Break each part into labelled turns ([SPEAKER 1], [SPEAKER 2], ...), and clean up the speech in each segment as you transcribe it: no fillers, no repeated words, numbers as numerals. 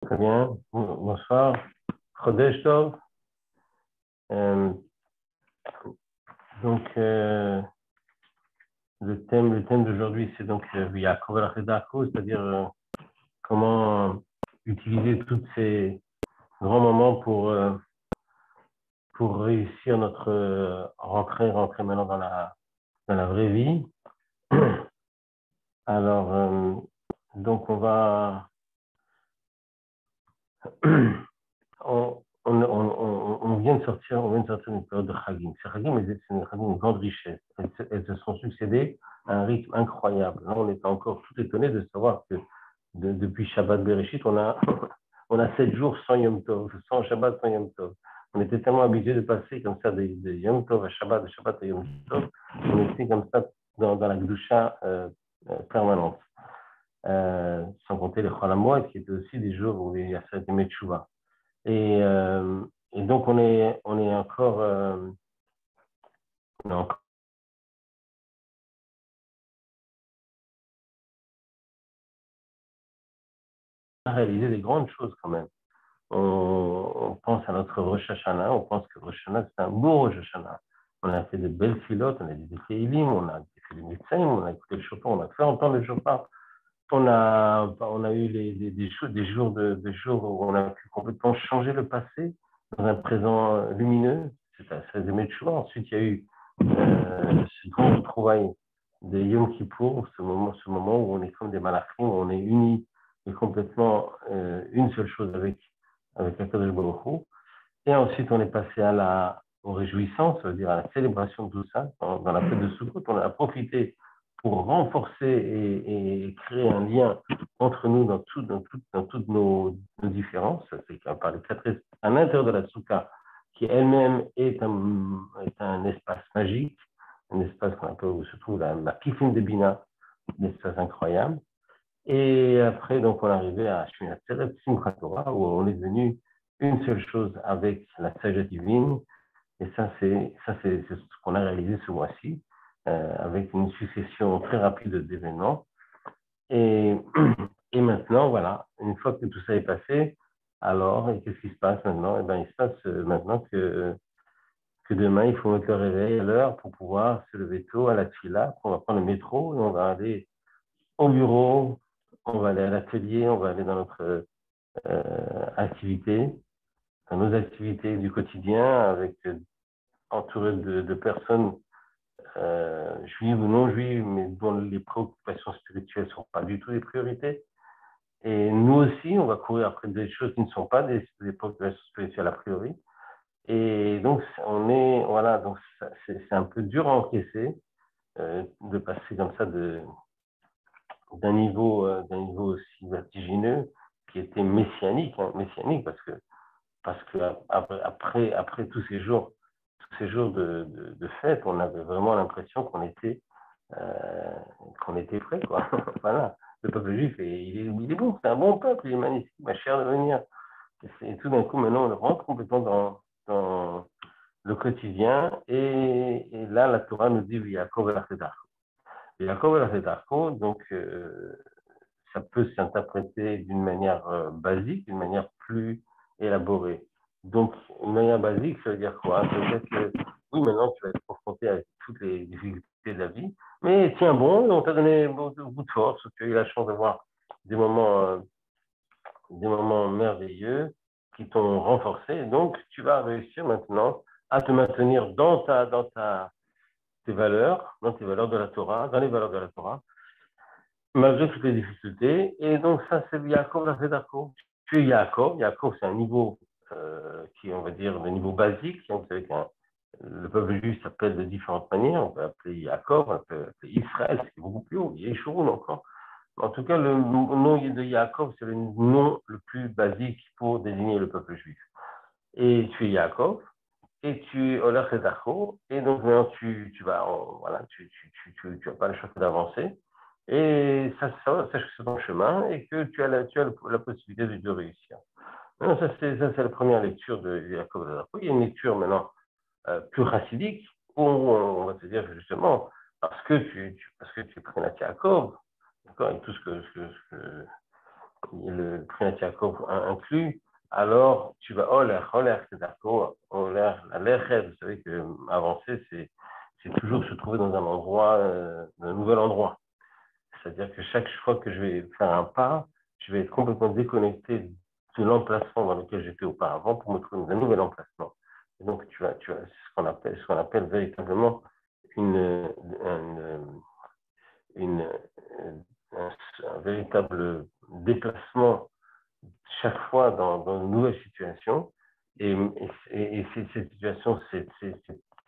[SPEAKER 1] Très bien. Bonsoir. Chodesh Tov. Euh, donc, le thème d'aujourd'hui, c'est donc Yaakov al-Chedarko, c'est-à-dire comment utiliser tous ces grands moments pour réussir notre rentrer maintenant dans la vraie vie. Alors, donc on vient de sortir d'une période de Chagim. Ces Chagim, c'est une grande richesse. Elles se sont succédées à un rythme incroyable. Là, on est encore tout étonné de savoir que depuis Shabbat Bereshit, on a 7 jours sans Yom Tov, sans Shabbat, sans Yom Tov. On était tellement habitués de passer comme ça de Yom Tov à Shabbat, de Shabbat à Yom Tov. On était comme ça dans la Gdusha permanente. Sans compter les Chol HaMoed, qui étaient aussi des jours où il y a cette Teshuvah. Et donc, on est encore à réaliser des grandes choses quand même. On pense à notre Rosh Hashanah, on pense que Rosh Hashanah, c'est un beau Rosh Hashanah. On a fait de belles filotes, on a dit des Teilim, on a fait des médecins, on a écouté le chauffard, on a fait entendre le chauffard. On a eu des jours où on a pu complètement changer le passé dans un présent lumineux. C'est des Teshuvah. Ensuite, il y a eu ce grand retrouvaille de Yom Kippour, ce moment où on est comme des malachim, où on est unis et complètement une seule chose avec Akadosh Baruch Hu. Et ensuite, on est passé aux réjouissances, c'est-à-dire à la célébration de tout ça. Dans la fête de Sukkot, on a profité pour renforcer et créer un lien entre nous dans toutes nos différences. C'est par les quatre espaces à l'intérieur de la Soukha, qui elle-même est un espace magique, un espace où se trouve la Kifin de Bina, un espace incroyable. Et après, donc, on est arrivé à Shmini Atzeret, Simchat Torah, où on est devenu une seule chose avec la sagesse divine. Et c'est ce qu'on a réalisé ce mois-ci, avec une succession très rapide d'événements. Et, et maintenant, voilà, une fois que tout ça est passé, alors, et qu'est-ce qui se passe maintenant? Eh bien, il se passe maintenant que demain, il faut mettre le réveil à l'heure pour pouvoir se lever tôt à la tfila, on va prendre le métro et on va aller au bureau, on va aller à l'atelier, on va aller dans notre activité, dans nos activités du quotidien, avec entouré de personnes juives ou non juives, mais dont les préoccupations spirituelles ne sont pas du tout des priorités. Et nous aussi, on va courir après des choses qui ne sont pas des préoccupations spirituelles a priori. Et donc, voilà, donc c'est un peu dur à encaisser de passer comme ça d'un niveau aussi vertigineux qui était messianique, parce que après tous ces jours de fête, on avait vraiment l'impression qu'on était prêt, quoi. Voilà. Le peuple juif, il est bon, c'est un bon peuple, il est magnifique, ma chère de venir. Et tout d'un coup, maintenant, on rentre complètement dans le quotidien, et là, la Torah nous dit Yaakov el-Achedarko. Yaakov el-Achedarko, donc, ça peut s'interpréter d'une manière basique, d'une manière plus élaborée. Donc, une manière basique, ça veut dire quoi? Ça veut dire que, oui, maintenant, tu vas être confronté avec toutes les difficultés de la vie, mais tiens bon, on t'a donné beaucoup de force, tu as eu la chance d'avoir des moments merveilleux qui t'ont renforcé, donc tu vas réussir maintenant à te maintenir tes valeurs, dans tes valeurs de la Torah, dans les valeurs de la Torah, malgré toutes les difficultés. Et donc, ça, c'est Yaakov, la Fédako. Tu es Yaakov. Yaakov, c'est un niveau qui est, on va dire, le niveau basique. Vous savez que le peuple juif s'appelle de différentes manières. On peut appeler Yaakov, on peut appeler Israël, c'est beaucoup plus haut. Yeshurun encore. En tout cas, le nom de Yaakov, c'est le nom le plus basique pour désigner le peuple juif. Et tu es Yaakov, et tu es Oler Sedako, et donc maintenant tu vas, voilà, tu n'as pas le choix d'avancer, et sache que c'est ton chemin, et que tu as la possibilité de réussir. Non, ça, c'est la première lecture de Yaakov Sedako. Il y a une lecture maintenant plus chassidique, où on va te dire que justement, parce que tu es Prinat Yaakov, d'accord, et tout ce que le Trinat Yaakov inclus, alors tu vas Oler, c'est d'accord, Oler, la Lechet, vous savez que avancer, c'est toujours se trouver dans un endroit, un nouvel endroit. C'est-à-dire que chaque fois que je vais faire un pas, je vais être complètement déconnecté de l'emplacement dans lequel j'étais auparavant pour me trouver dans un nouvel emplacement. Et donc, c'est ce qu'on appelle véritablement une, une, un véritable déplacement chaque fois dans une nouvelle situation. Et cette situation, c'est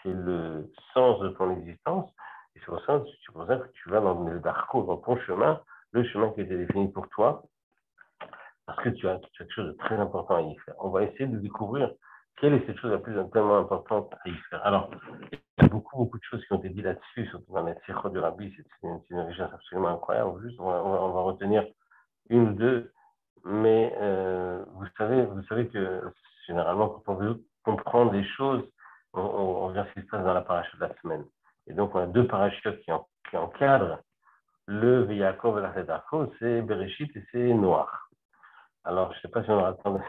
[SPEAKER 1] le sens de ton existence. Et c'est pour ça que tu vas dans le darko, dans ton chemin, le chemin qui a été défini pour toi, parce que tu as quelque chose de très important à y faire. On va essayer de découvrir quelle est cette chose la plus tellement importante à y faire. Alors, il y a beaucoup de choses qui ont été dites là-dessus, surtout dans les Tzichot du Rabbi, c'est une richesse absolument incroyable. Juste, on va retenir une ou deux, mais vous savez que généralement, quand on veut comprendre les choses, on regarde ce qui se passe dans la paracha de la semaine. Et donc, on a deux parachutes qui encadrent le Yaakov et la Redarko, c'est Bereshit et c'est Noir. Alors, je ne sais pas si on aura le temps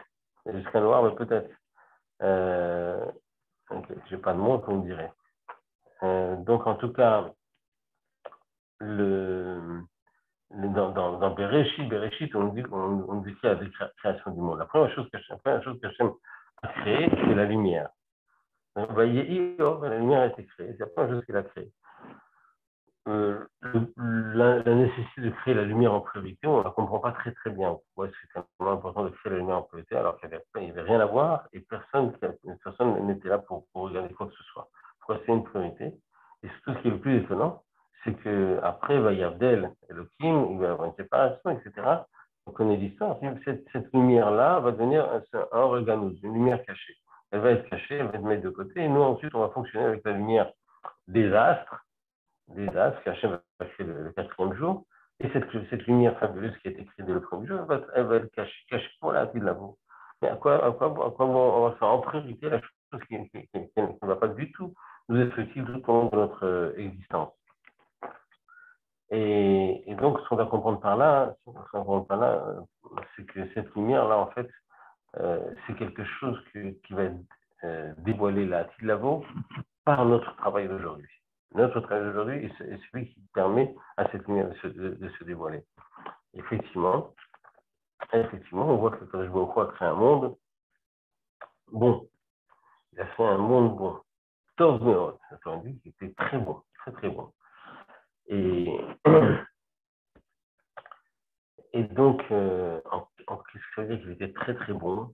[SPEAKER 1] jusqu'à Noir, mais peut-être. Okay, je n'ai pas de mots, comme on dirait. Donc, en tout cas, dans Bereshit, on dit qu'il y a des créations du monde. La première chose qu'Hachem a créée, c'est la lumière. La lumière a été créée, c'est la première chose qu'il a créée. La nécessité de créer la lumière en priorité, on ne la comprend pas très bien. Pourquoi est-ce que c'est tellement important de créer la lumière en priorité alors qu'il n'y avait rien à voir et personne n'était là pour regarder quoi que ce soit. Pourquoi c'est une priorité? Et surtout, ce qui est le plus étonnant, c'est qu'après, il va y avoir Elohim, il va y avoir une séparation, etc. On connaît l'histoire. Cette lumière-là va devenir un organos, une lumière cachée. Elle va être cachée, elle va être mise de côté, et nous, ensuite, on va fonctionner avec la lumière des astres qu'Hachem va créer le quatrième jour. Et cette lumière fabuleuse qui a été créée dès le premier jour, elle va être cachée pour la vie de la vie. Mais à quoi on va faire en priorité la chose qui ne va pas du tout nous être utile tout au long de notre existence. Et donc, ce qu'on va comprendre par là, c'est que cette lumière-là, en fait, c'est quelque chose qui va dévoiler la Tilavo par notre travail d'aujourd'hui. Notre travail d'aujourd'hui est celui qui permet à cette lumière de se dévoiler. Effectivement, on voit que Kadosh Baruch Hu a créé un monde bon. Il a fait un monde bon. Tov Meod, ça veut dire qu'il était très bon, très bon. Et donc, qu'est-ce que ça veut dire qu'il était très bon?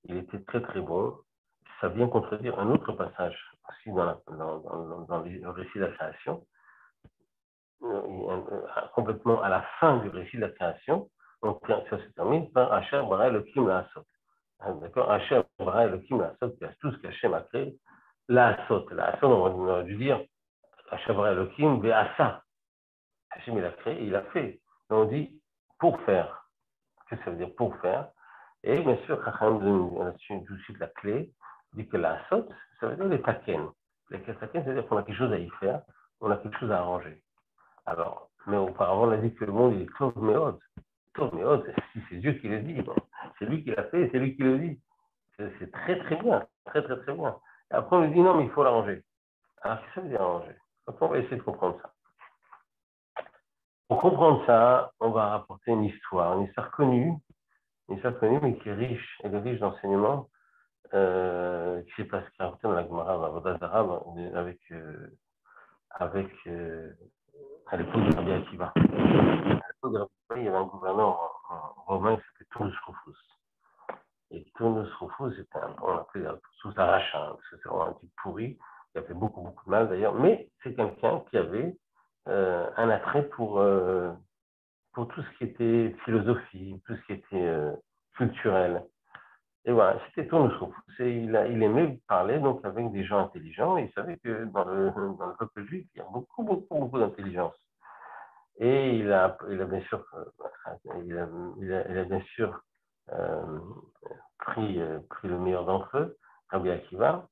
[SPEAKER 1] Il était très bon. Ça vient contredire un autre passage aussi dans le récit de la création. Complètement à la fin du récit de la création, ça se termine par Asher bara Elohim la'asot. D'accord? Asher bara Elohim la'asot, tout ce qu'Hachem a créé, la'asot. La'asot, on aurait dû dire Asher bara Elohim ve'asa. Hachem, il a créé, il a fait. Et on dit pour faire. Qu'est-ce que ça veut dire pour faire? Et bien sûr, Chacham donne tout de suite la clé, dit que la sot, ça veut dire les taken. Les taken, c'est-à-dire qu'on a quelque chose à y faire, on a quelque chose à arranger. Alors, mais auparavant, on a dit que le monde est Tov Meod. Tov Meod, si c'est Dieu qui le dit, c'est lui qui l'a fait, c'est lui qui le dit. C'est très bien, très bien. Et après, on lui dit non, mais il faut l'arranger. Alors, qu'est-ce que ça veut dire arranger? Donc, on va essayer de comprendre ça. Pour comprendre ça, on va rapporter une histoire connue, mais qui est riche, elle est riche d'enseignements, qui s'est passé dans la Gemara, dans la Vodat d'Arabe, à l'époque de Rabbi Akiva. À l'époque de Rabbi Akiva, il y avait un gouverneur romain qui s'appelait Turnus Rufus. Et Turnus Rufus, on l'appelait sous sa rachat, parce que c'est vraiment un type pourri, qui a fait beaucoup de mal d'ailleurs, mais c'est quelqu'un qui avait un attrait pour tout ce qui était philosophie, tout ce qui était culturel. Et voilà, c'était Turnus Rufus. Et il aimait parler donc avec des gens intelligents, et il savait que dans le peuple juif, il y a beaucoup d'intelligence. Et il a bien sûr, pris le meilleur d'entre eux, Rabbi Akiva,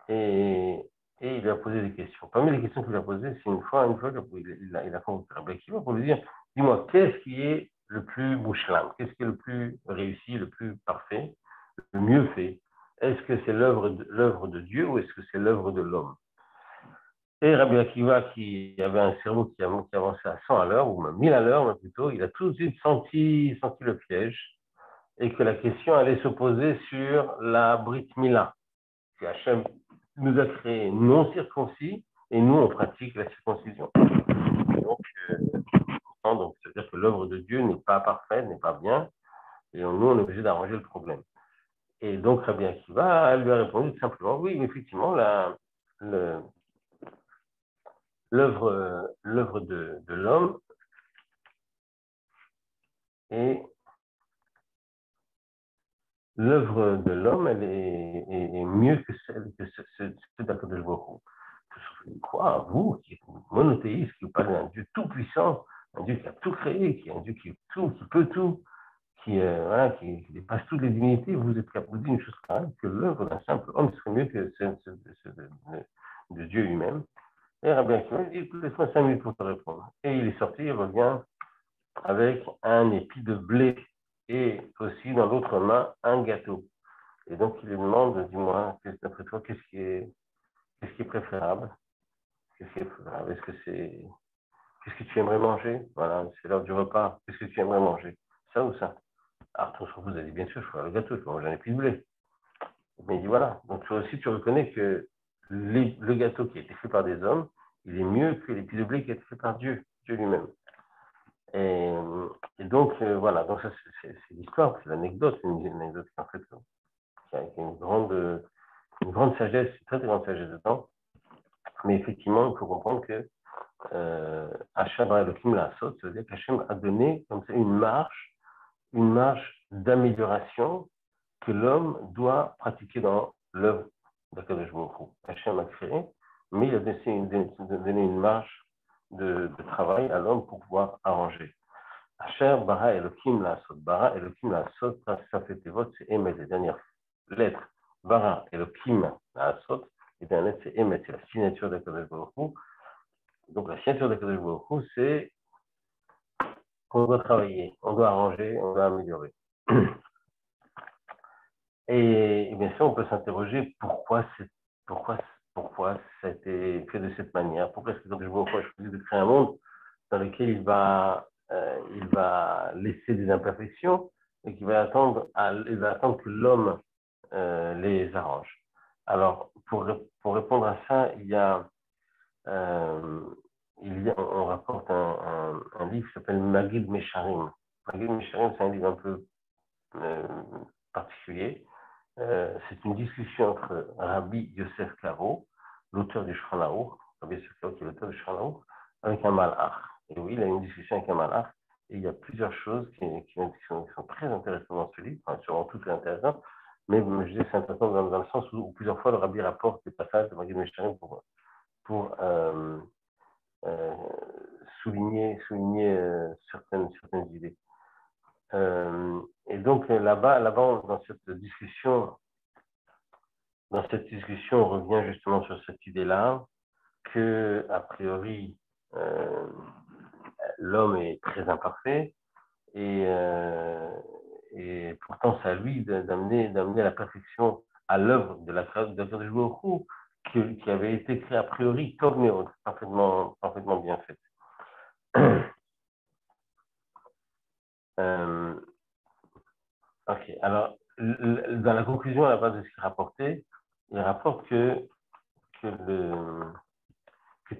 [SPEAKER 1] et il lui a posé des questions. Parmi les questions qu'il a posées, c'est une fois il a convoqué Rabbi Akiva pour lui dire, dis-moi, qu'est-ce qui est le plus mouchlam? Qu'est-ce qui est le plus réussi, le plus parfait, le mieux fait? Est-ce que c'est l'œuvre de Dieu ou est-ce que c'est l'œuvre de l'homme? Et Rabbi Akiva, qui avait un cerveau qui avançait à 100 à l'heure, ou même 1000 à l'heure, mais plutôt, il a tout de suite senti le piège et que la question allait se poser sur la Brit Mila, que Hachem nous a créés non circoncis et nous, on pratique la circoncision. Donc c'est-à-dire que l'œuvre de Dieu n'est pas parfaite, n'est pas bien, et nous, on est obligé d'arranger le problème. Et donc, Rabbi Akiva lui a répondu tout simplement, oui, effectivement, l'œuvre de l'homme est l'œuvre de l'homme, elle est mieux que celle d'Akadosh Baruch Hu. Quoi, vous, qui êtes monothéiste, qui vous parlez d'un Dieu tout-puissant, un Dieu qui a tout créé, qui est un Dieu qui peut tout, qui dépasse toutes les divinités, vous êtes capable de dire une chose pareille, que l'œuvre d'un simple homme serait mieux que celle de Dieu lui-même. Et Rabbi Akiva dit, laisse-moi 5 minutes pour te répondre. Et il est sorti, il revient avec un épi de blé et aussi dans l'autre main un gâteau. Et donc il lui demande, dis-moi, d'après toi, qu'est-ce qui est préférable? Qu'est-ce que tu aimerais manger? Voilà, c'est l'heure du repas. Qu'est-ce que tu aimerais manger? Ça ou ça? Alors, ton vous a dit, bien sûr, je ferai le gâteau, je vais manger un épi de blé. Mais il dit, voilà. Donc, toi aussi, tu reconnais que le gâteau qui a été fait par des hommes, il est mieux que l'épi de blé qui a été fait par Dieu lui-même. Et donc, voilà. Donc, ça, c'est l'histoire, c'est l'anecdote. C'est une anecdote en fait, qui a une grande sagesse, une très grande sagesse dedans. Mais effectivement, il faut comprendre que Hachem Elohim l'a sauté, ça veut dire qu'Hachem a donné comme ça une marge d'amélioration que l'homme doit pratiquer dans l'œuvre d'Akadosh Baruch Hu. Hachem a créé, mais il a donné une marge de travail à l'homme pour pouvoir arranger. Hachem bara Elohim la sot. Bara Elohim la sot, ça fait tes votes, c'est Emet, les dernières lettres. Bara Elohim la sot, les dernières lettres, c'est Emet, c'est la signature d'Akadosh Baruch Hu. Donc la signature d'Akadosh Baruch Hu, c'est qu'on doit travailler, on doit arranger, on doit améliorer. Et bien sûr, on peut s'interroger pourquoi ça a été fait de cette manière. Pourquoi est-ce que Akadosh Baruch Hu a choisi de créer un monde dans lequel il va laisser des imperfections et qu'il va attendre que l'homme les arrange. Alors, pour répondre à ça, on rapporte un livre qui s'appelle Magid Mesharim. Magid Mesharim, c'est un livre un peu particulier. C'est une discussion entre Rabbi Yosef Karo, l'auteur du Shulchan Aruch, Rabbi Yosef Karo qui est l'auteur du Shulchan Aruch, avec un malach. Et oui, il a une discussion avec un malach. Et il y a plusieurs choses qui sont très intéressantes dans ce livre. Enfin, sûrement tout est intéressant. Mais je dis c'est intéressant dans le sens où plusieurs fois le Rabbi rapporte des passages de Magid Mesharim pour souligner certaines idées. Et donc là-bas, dans cette discussion, on revient justement sur cette idée-là que a priori l'homme est très imparfait et pourtant c'est à lui d'amener la perfection à l'œuvre de la création de Akadosh Baruch Hu qui avait été créé a priori tov meod, parfaitement bien fait. Ok, alors dans la conclusion à la base de ce qu'il rapportait, il rapporte que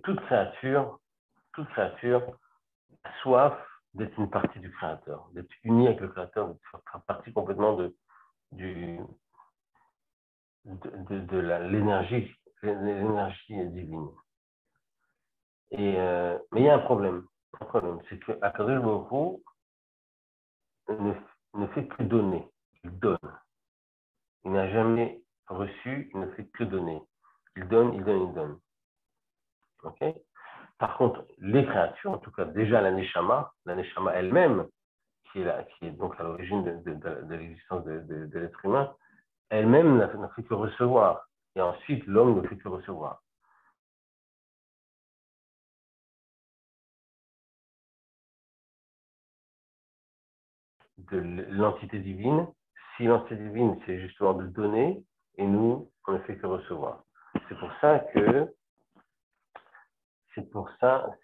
[SPEAKER 1] toute créature a soif d'être une partie du Créateur, d'être unie avec le Créateur, de faire partie complètement de l'énergie divine. Et, mais il y a un problème, c'est que Akadosh Baruch Hu ne fait que donner, il donne. Il n'a jamais reçu, il ne fait que donner. Il donne. Ok? Par contre, les créatures, en tout cas déjà la Neshama elle-même, qui est donc à l'origine de l'existence de l'être humain, elle-même n'a fait que recevoir. Et ensuite, l'homme ne fait que recevoir. l'entité divine. Si l'entité divine, c'est justement de donner, et nous, on ne fait que recevoir. C'est pour ça,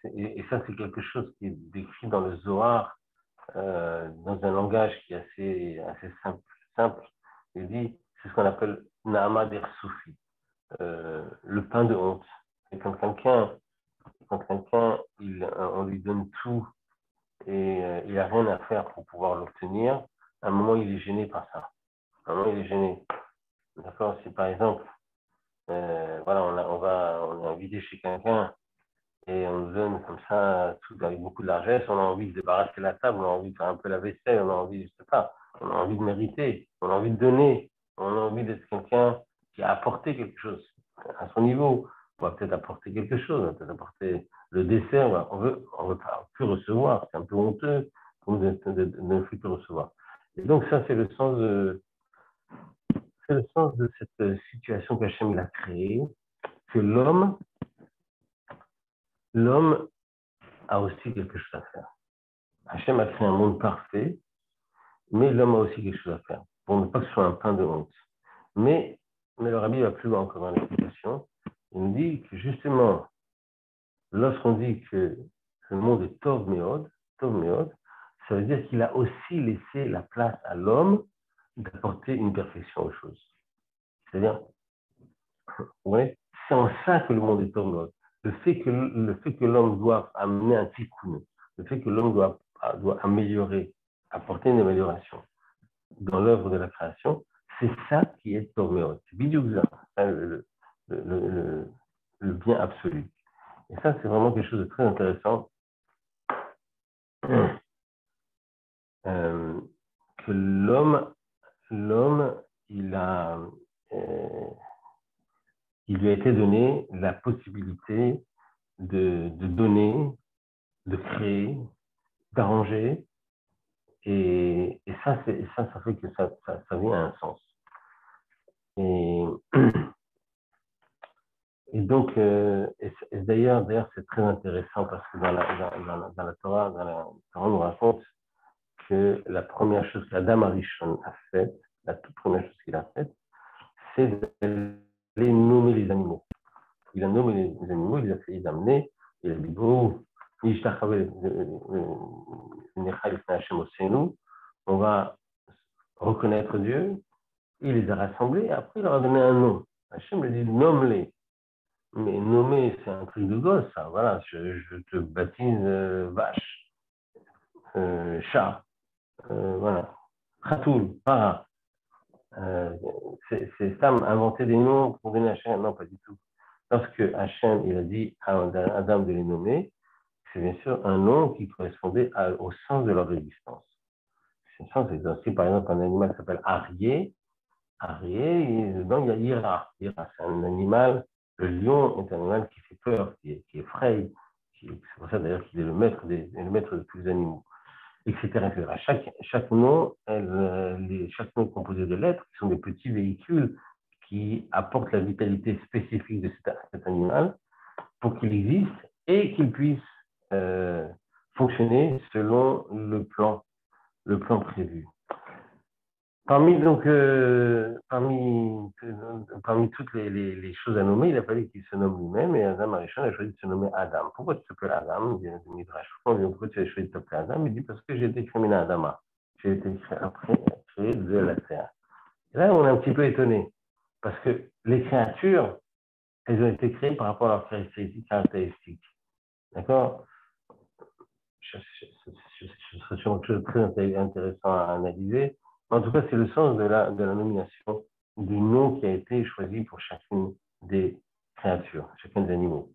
[SPEAKER 1] et ça c'est quelque chose qui est décrit dans le Zohar, dans un langage qui est assez simple. Il dit, c'est ce qu'on appelle Naama der Soufi, le pain de honte. Et quand quelqu'un, on lui donne tout et il n'a rien à faire pour pouvoir l'obtenir, à un moment il est gêné par ça. À un moment il est gêné. D'accord? Si par exemple, voilà, on est invité chez quelqu'un et on nous donne comme ça tout avec beaucoup de largesse, on a envie de débarrasser la table, on a envie de faire un peu la vaisselle, on a envie, je sais pas, on a envie de mériter, on a envie de donner, on a envie d'être quelqu'un qui a apporté quelque chose à son niveau. On va peut-être apporter quelque chose, on va peut-être apporter le dessert, on veut pas plus recevoir, c'est un peu honteux pour nous de ne plus recevoir. Et donc ça, c'est le sens de cette situation qu'Hachem a créée, que l'homme a aussi quelque chose à faire. Hachem a créé un monde parfait, mais l'homme a aussi quelque chose à faire, pour ne pas que ce soit un pain de honte. Mais le Rabbi va plus loin encore dans l'explication. Il nous dit que justement, lorsqu'on dit que le monde est Tov Meod, ça veut dire qu'il a aussi laissé la place à l'homme d'apporter une perfection aux choses. C'est-à-dire, ouais, c'est en ça que le monde est Tov Meod. Le fait que l'homme doit amener un tikkun, le fait que l'homme doit améliorer, apporter une amélioration dans l'œuvre de la création, c'est ça qui est Tov Meod. C'est Bidiouk le bien absolu. Et ça, c'est vraiment quelque chose de très intéressant. Que l'homme, il lui a été donné la possibilité de donner, de créer, d'arranger, et ça fait que ça vient à un sens. Et donc, d'ailleurs, c'est très intéressant parce que dans la Torah, on nous raconte que la première chose qu'Adam Arishon a faite, la toute première chose qu'il a faite, c'est d'aller nommer les animaux. Il a nommé les animaux, il a fait les amener, il a dit, bon, on va reconnaître Dieu, il les a rassemblés, après il leur a donné un nom. Hachem lui a dit, nomme-les. Mais nommer, c'est un truc de gosse, ça. Voilà, je te baptise vache, chat, voilà, khatoul, para. C'est Sam inventer des noms pour donner à Hachem. Non, pas du tout. Lorsque Hachem il a dit à Adam de les nommer, c'est bien sûr un nom qui correspondait au sens de leur existence. C'est aussi, par exemple, un animal qui s'appelle Arié, et dedans il y a Ira. Ira, c'est un animal, le lion est un animal qui fait peur, qui effraie. C'est pour ça d'ailleurs qu'il est le maître de tous les animaux, etc. Chaque nom est composé de lettres qui sont des petits véhicules qui apportent la vitalité spécifique de cet animal pour qu'il existe et qu'il puisse fonctionner selon le plan prévu. Parmi toutes les choses à nommer, il a fallu qu'il se nomme lui-même, et Adam Arishon a choisi de se nommer Adam. Pourquoi tu t'appelles Adam? Il vient de Midrash. Pourquoi tu as choisi de t'appeler Adam? Il dit parce que j'ai été créé à Adama. J'ai été créé de la terre. Et là, on est un petit peu étonné, parce que les créatures, elles ont été créées par rapport à leurs caractéristiques. D'accord? Ce serait quelque chose de très intéressant à analyser. En tout cas, c'est le sens de la nomination du nom qui a été choisi pour chacune des créatures, chacun des animaux.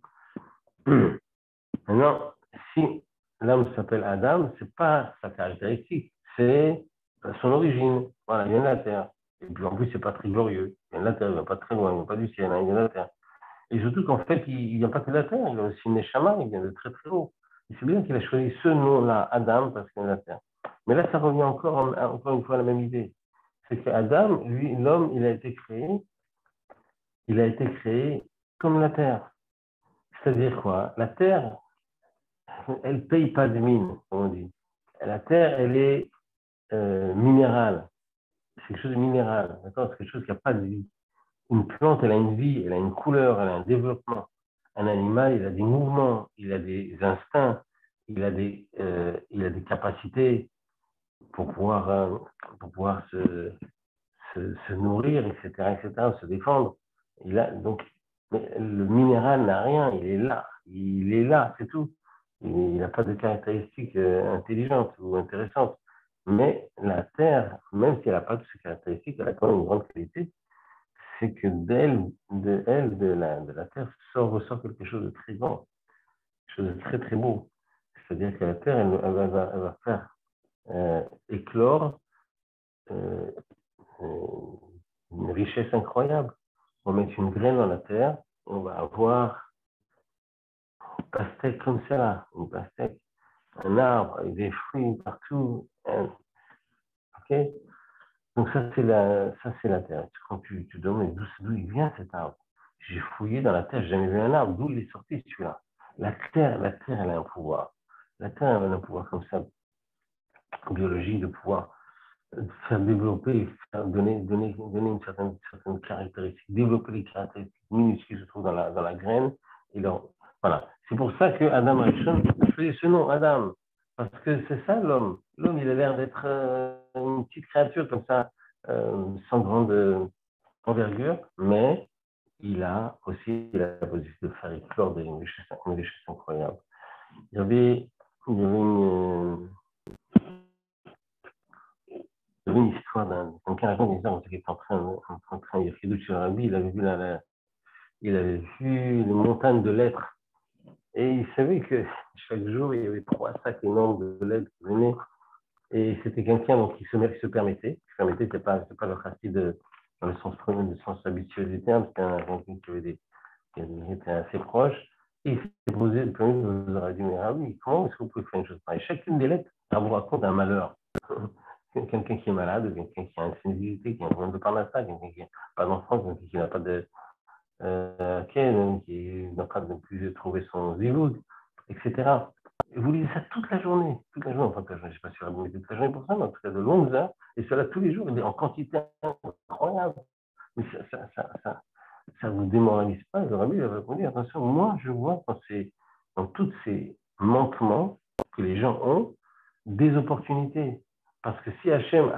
[SPEAKER 1] Maintenant, si l'homme s'appelle Adam, ce n'est pas sa caractéristique, c'est son origine. Voilà, il vient de la terre. Et puis en plus, ce n'est pas très glorieux. Il vient de la terre, il ne vient pas très loin, il ne vient pas du ciel, il vient de la terre. Et surtout qu'en fait, il ne vient pas que de la terre, il a aussi une Neshama, il vient de très très haut. Et c'est bien qu'il a choisi ce nom-là, Adam, parce qu'il vient de la terre. Mais là, ça revient encore une fois à la même idée. C'est qu'Adam, lui, l'homme, il a été créé comme la terre. C'est-à-dire quoi? La terre, elle ne paye pas de mine, comme on dit. La terre, elle est minéral. C'est quelque chose de minéral, d'accord? C'est quelque chose qui n'a pas de vie. Une plante, elle a une vie, elle a une couleur, elle a un développement. Un animal, il a des mouvements, il a des instincts, il a des capacités pour pouvoir se nourrir, etc., se défendre. Donc, le minéral n'a rien, il est là, c'est tout. Il n'a pas de caractéristiques intelligentes ou intéressantes. Mais la Terre, même si elle n'a pas toutes ces caractéristiques, elle a quand même une grande qualité, c'est que de la Terre ressort quelque chose de très grand, quelque chose de très très beau. C'est-à-dire que la Terre, elle va faire éclore euh, une richesse incroyable. On va mettre une graine dans la terre, on va avoir une pastèque comme ça, une pastèque, un arbre avec des fruits partout. Ok. Donc ça c'est la terre. Quand tu te demandes d'où il vient cet arbre, j'ai fouillé dans la terre, j'ai jamais vu un arbre. D'où il est sorti celui-là? La terre, elle a un pouvoir. La terre, elle a un pouvoir comme ça, biologique, de pouvoir faire développer, donner une certaine caractéristique, développer les caractéristiques minuscules qui se trouvent dans la graine. Et donc, voilà. C'est pour ça que Adam Rishon a choisi ce nom, Adam. Parce que c'est ça l'homme. L'homme, il a l'air d'être une petite créature comme ça, sans grande envergure, mais il a aussi la possibilité de faire éclore une richesse incroyable. Il y avait une histoire d'un quelqu'un raconte une histoire qui était en train de faire chez Rabbi, il avait vu les montagnes de lettres et il savait que chaque jour il y avait 3 sacs énormes de lettres qui venaient et c'était quelqu'un donc qui se permettait, c'était pas le chassid dans le sens habituel du terme, c'était un quelqu'un qui était assez proche et il s'est posé le premier, vous aurez dit mais Rabbi, comment est-ce que vous pouvez faire une chose pareille? Chacune des lettres, ça vous raconte un malheur. Quelqu'un qui est malade, quelqu'un qui a une sensibilité, qui a un problème de parnassa, quelqu'un qui n'a pas d'enfant, quelqu'un qui n'a pas de qui n'a pas de plus trouver son zivoud, etc. Et vous lisez ça toute la journée, enfin toute la journée, je ne sais pas si vous avez toute la journée pour ça, mais en tout cas de longues heures, et cela tous les jours, en quantité incroyable. Mais ça vous démoralise pas, le rabbi va répondre, attention, moi je vois dans tous ces manquements que les gens ont, des opportunités. Parce que si Hachem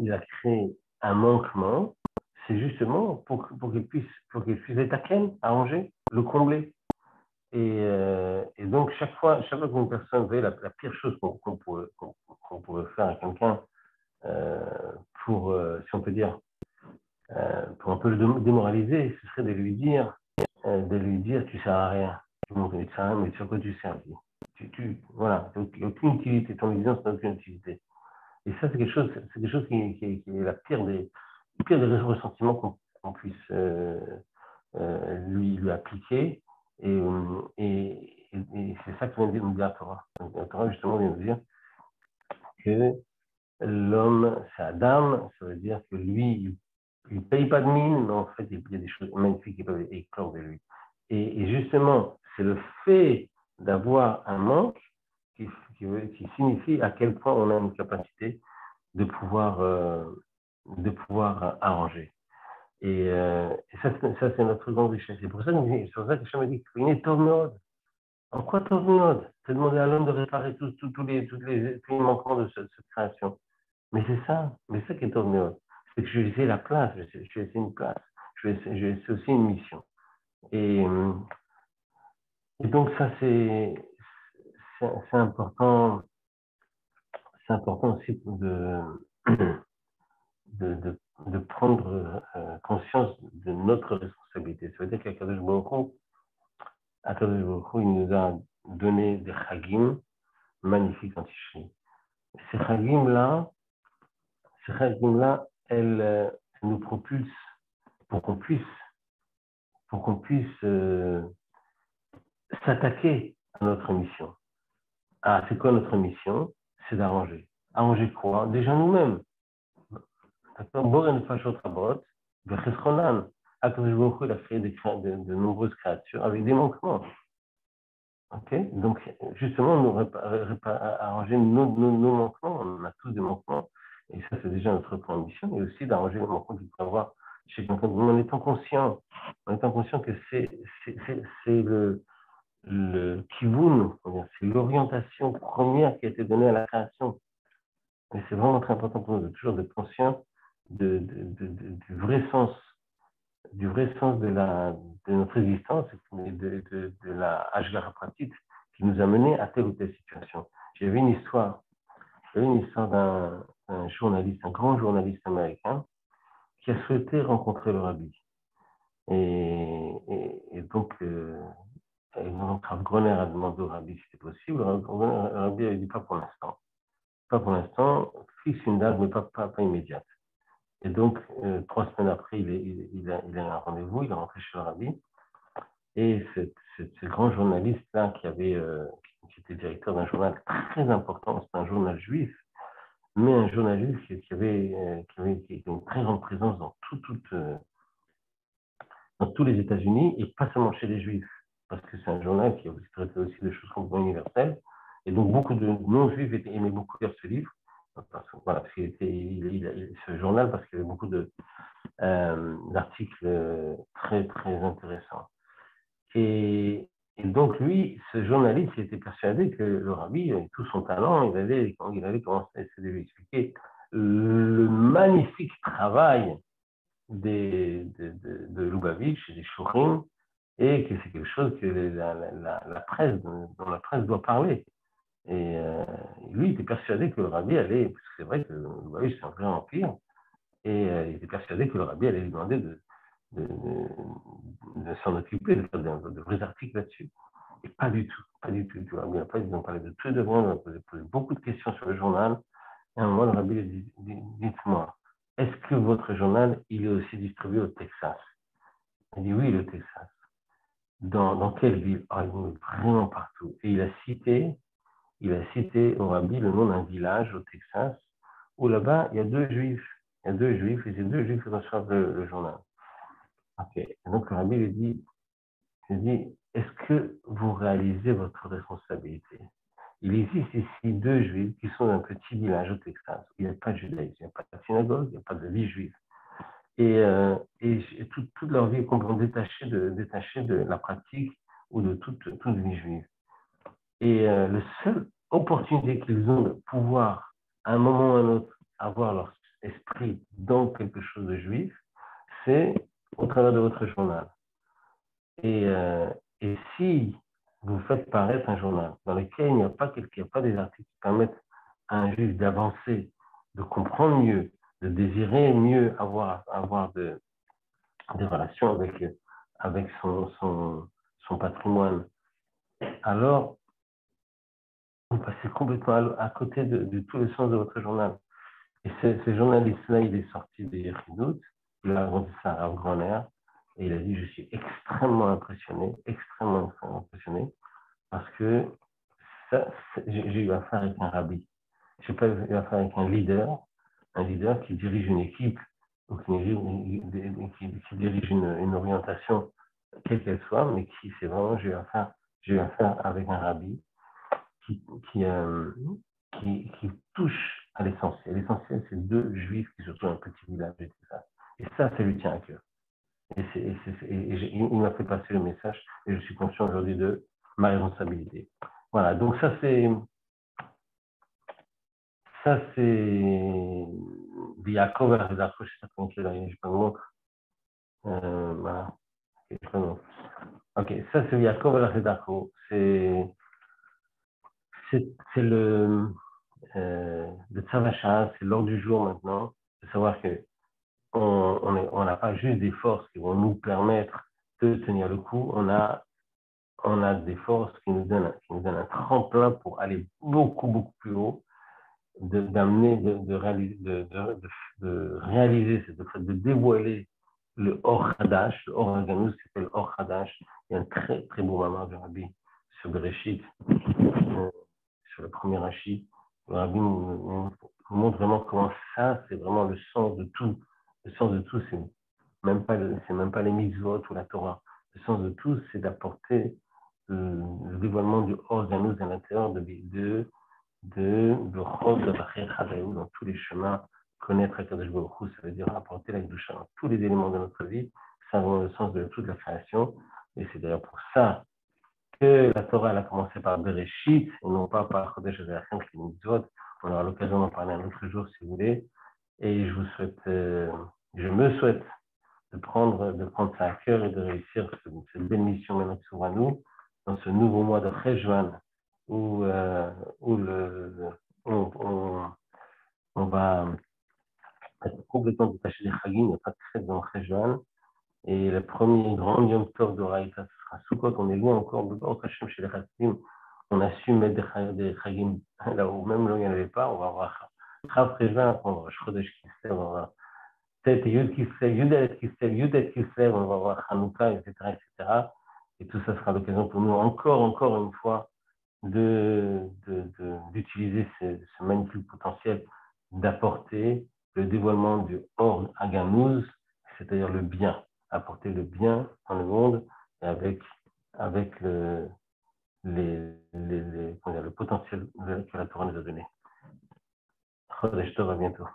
[SPEAKER 1] il a créé un manquement, c'est justement pour qu'il puisse être arranger, le combler. Et donc, chaque fois qu'une personne, vous voyez, la pire chose qu'on pourrait faire à quelqu'un, si on peut dire, pour un peu le démoraliser, ce serait de lui dire, tu ne sers à rien. Tu ne sers à rien, mais sur quoi tu sers? Voilà, il n'y a aucune utilité, ton existence n'a aucune utilité. Et ça, c'est quelque chose qui est la pire des ressentiments qu'on puisse lui appliquer. Et c'est ça que vient de nous dire la Torah. La Torah, justement, vient de dire que l'homme, c'est Adam, ça veut dire que lui, il ne paye pas de mine, mais en fait, il y a des choses magnifiques qui peuvent éclore de lui. Et justement, c'est le fait d'avoir un manque qui signifie à quel point on a une capacité de pouvoir arranger. Et ça, c'est notre grande richesse. C'est pour ça que je me dis qu'il est Tornod. En quoi Tornod? C'est demander à l'homme de réparer tous les manquements de cette création. Mais c'est ça qui est Tornod. C'est que je vais laisser la place, je vais laisser une place, je vais laisser aussi une mission. Et donc ça, c'est important. C'est important aussi de prendre conscience de notre responsabilité. Ça veut dire qu'Akadosh Baruch Hu, il nous a donné des chagim magnifiques en Tishri. Ces chagim-là, elles nous propulsent pour qu'on puisse s'attaquer à notre mission. Ah, c'est quoi notre mission? C'est d'arranger. Arranger quoi? Déjà nous-mêmes. Boren Fashot Rabot, Vecheschonan. Akadosh Baruch Hu, il a créé de nombreuses créatures avec des manquements. Okay, donc, justement, nous arranger nos manquements, on a tous des manquements, et ça, c'est déjà notre première ambition, et aussi d'arranger les manquements qu'il peut avoir chez quelqu'un, en étant conscient que c'est le kivun, c'est l'orientation première qui a été donnée à la création. Et c'est vraiment très important pour nous de toujours être conscient du vrai sens, de notre existence et de la Ashgara pratique qui nous a menés à telle ou telle situation. J'avais une histoire d'un journaliste, un grand journaliste américain, qui a souhaité rencontrer le rabbi. Et donc, Rav Groner a demandé au rabbi si c'était possible. Le rabbi a dit pas pour l'instant. Pas pour l'instant, fixe une date, mais pas immédiate. Et donc, 3 semaines après, il a un rendez-vous, il est rentré chez le rabbi. Et ce grand journaliste-là qui était directeur d'un journal très important, c'est un journal juif, mais un journaliste qui avait une très grande présence dans tous les États-Unis, et pas seulement chez les juifs, parce que c'est un journal qui traitait aussi des choses complètement universelles. Et donc, beaucoup de non-juifs aimaient beaucoup lire ce livre. Parce ce journal, parce qu'il y avait beaucoup d'articles très, très intéressants. Et donc, lui, ce journaliste, il était persuadé que le rabbi, avec tout son talent, il allait commencer à essayer de lui expliquer le magnifique travail de Lubavitch et des Shurim, et que c'est quelque chose que la presse, dont la presse doit parler. Et lui, il était persuadé que le rabbi allait, parce que c'est vrai que Lubavitch, c'est un vrai empire, et il était persuadé que le rabbi allait lui demander de s'en occuper, de faire de vrais articles là-dessus. Et pas du tout, pas du tout. Le rabbi n'a pas dit, ils ont parlé de tout et de rien, ils ont posé beaucoup de questions sur le journal. Et à un moment, le rabbi a dit, dites-moi, est-ce que votre journal, il est aussi distribué au Texas? Il dit oui, le Texas. Dans quelle ville? Ah, il est vraiment partout. Et il a cité au rabbi le nom d'un village au Texas où là-bas, il y a 2 juifs. Il y a 2 juifs, et c'est 2 juifs qui reçoivent le journal. Ok. Et donc le rabbi lui dit, est-ce que vous réalisez votre responsabilité? Il existe ici 2 juifs qui sont d'un petit village au Texas où il n'y a pas de judaïsme, il n'y a pas de synagogue, il n'y a pas de vie juive. Et toute leur vie est complètement détachée de la pratique ou de toute vie juive. Et la seule opportunité qu'ils ont de pouvoir, à un moment ou à un autre, avoir leur esprit dans quelque chose de juif, c'est au travers de votre journal. Et si vous faites paraître un journal dans lequel il n'y a pas des articles qui permettent à un juif d'avancer, de comprendre mieux, de désirer mieux avoir des relations avec son patrimoine, alors vous passez complètement à côté de tout le sens de votre journal. Et ce journaliste-là, il est sorti des Yechidut, il a rencontré ça à Rav Groner, et il a dit, je suis extrêmement impressionné, parce que j'ai eu affaire avec un rabbi. Je n'ai pas eu affaire avec un leader qui dirige une équipe, ou qui dirige une orientation, quelle qu'elle soit, mais j'ai eu affaire avec un rabbi qui, qui, qui touche à l'essentiel. L'essentiel, c'est 2 juifs qui se trouvent dans un petit village et tout ça. Et ça lui tient à cœur. Il m'a fait passer le message, et je suis conscient aujourd'hui de ma responsabilité. Voilà, donc ça c'est Yaakov al-Redarko, je sais pas comment il est, je peux vous montrer. Voilà. Ok, ça c'est Yaakov al-Redarko. C'est le Tzavasha, c'est l'ordre du jour maintenant, de savoir que on n'a pas juste des forces qui vont nous permettre de tenir le coup, on a des forces qui nous donnent un tremplin pour aller beaucoup, beaucoup plus haut, de réaliser, c'est le fait de dévoiler le Or Hadash, le Or Haganus, c'est le Or Hadash. Il y a un très, très beau mamar du Rabbi sur Bereshit, sur le premier Rashi. Le Rabbi nous montre vraiment comment ça, c'est vraiment le sens de tout. Le sens de tout, c'est même pas les mitzvot ou la Torah. Le sens de tout, c'est d'apporter le dévoilement du Or Ganouz à l'intérieur de Chod Bachir Chadaïou, dans tous les chemins. Connaître Akadosh Baruch Hu, ça veut dire apporter la Kedusha dans tous les éléments de notre vie. Ça va dans le sens de toute la création. Et c'est d'ailleurs pour ça que la Torah elle a commencé par Bereshit et non pas par Chodesh Hazayachem qui est une mitzvot. On aura l'occasion d'en parler un autre jour si vous voulez. Et je me souhaite de prendre ça à cœur et de réussir cette belle mission maintenant qui s'ouvre à nous dans ce nouveau mois de Cheshvan où on va être complètement détaché des Chagim, il n'y a pas de fête dans Cheshvan. Et le premier grand Yom Tov de Raïta, ce sera Sukkot. On est loin encore de Baruch Hashem chez les Chassidim. On a su mettre des Chagim là où même là où il n'y en avait pas. On va avoir Chav Cheshvan, on va avoir Chodesh Kislev, on va avoir Tet Yud Kislev, Yudet Kislev, Yudet Kislev, on va avoir Hanouka, etc., etc. Et tout ça sera l'occasion pour nous encore une fois d'utiliser ce magnifique potentiel d'apporter le dévoilement du Or Aganouz, c'est-à-dire le bien, apporter le bien dans le monde et avec le potentiel que la Torah nous a donné. Chodesh Tov, à bientôt.